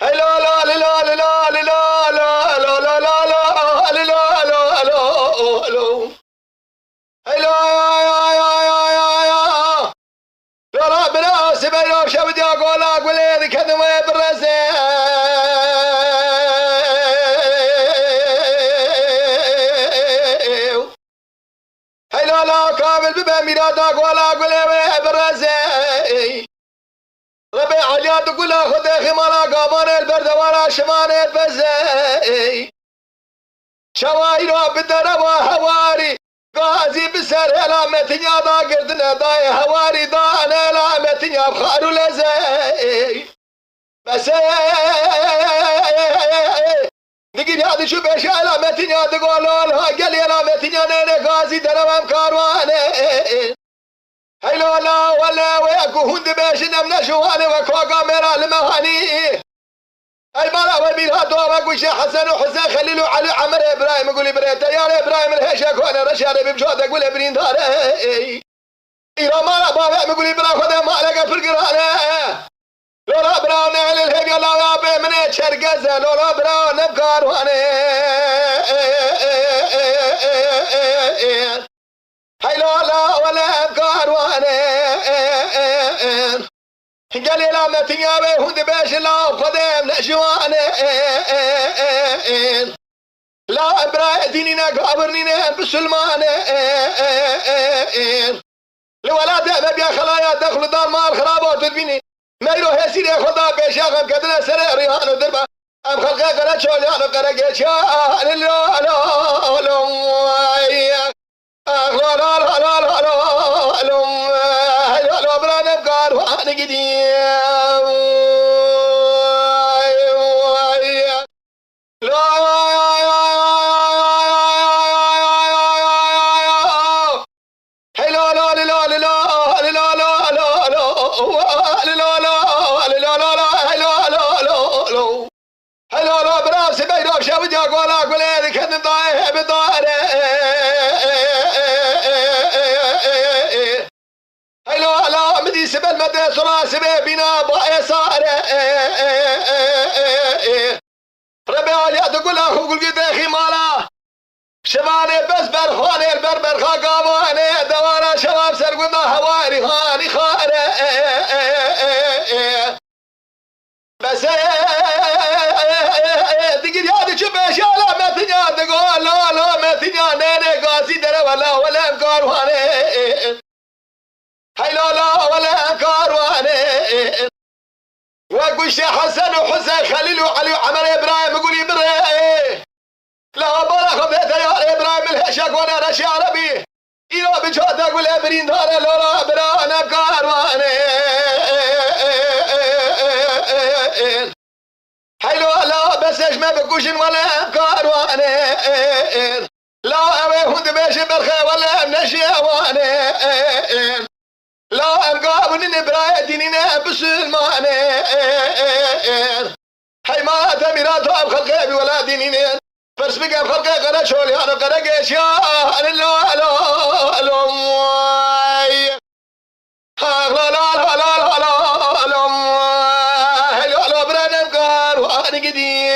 هلا لا لا لا لا لا لا لا لا لا لا لا لا لا لا لا هلا يا لا لا بلا سبيل شبد يا قول اقول لي كذا برزي هلا لا كامل بميراد اقول لي برزي ربيع عليا تقول خذ خمانا قامان البرد ولا شمان الفزي شوايرو بالدرب وهواري غازي بسر هلا متنيا دا قردنا داي هواري دانا لا متنيا بخارو لزي بس نقول هذا شو بيش هلا متنيا تقول لا قال يا متنيا نيني غازي درب كارواني هيلو لا ولا وياكو هند باش نمنا شوالي وكوكا ميرا المهاني اي مالا ومين هادو وكو شي حسن وحسين خليلو علي عمر ابراهيم يقول ابراهيم يا ابراهيم الهيشة كوانا رشاري بمشوتك يقول ابرين دار ايرا مالا بابا يقول ابراهيم خذ مالك في القرانة لولا براون على الهيقة لا يابي من اتشرقزة لولا براون ابكار واني هيلو لا ولا ابكار واني قال لي لا ما تنيابي هند باش لا خدم نشواني لا ابراهيم دينينا قابرنينا بسلمان الولاد ما بيا خلايا دخلوا دار مال خرابات تدبيني ما يروح يسير ياخذ بيشاغم كدنا سنه ريحان ودربه ام خلقه قرا شول انا قرا جيش لا لا لا لا لا لا لا لا لا برانا بقار وانا قديم شابد يا قول اقول لك ان ضايع بداره هيلو لا مدي سبل مدي صلا سبي بنا باي صار ربي علي تقول اخو قول قد اخي مالا شماني بس برخواني البربر خاقاماني دوانا شباب سرقنا هواري خاني خاري بس تقول يا شوف ايش لا ما تنيا تقول لا لا ما تنيا نيني قاسي درا ولا مكارواني هاي لا لا ولا مكارواني وقول شي حسن وحسين خليل وعلي وعمر ابراهيم يقول ابراهيم لا بلا خذيت يا ابراهيم الهشاك وانا رشي عربي إلى بجهد اقول ابرين دار لا لا بلا انا مكارواني حلو لا بس ايش ما بقوشن ولا افكار وانا لا ابي هند باش برخه ولا منشي وانا لا امقابن براي ديننا بسلمان حي ما تمرات خلقي ولا ديننا فرس بقى خلقي قرا شولي انا قرا قيش يا لا لا لا لا لا لا قديم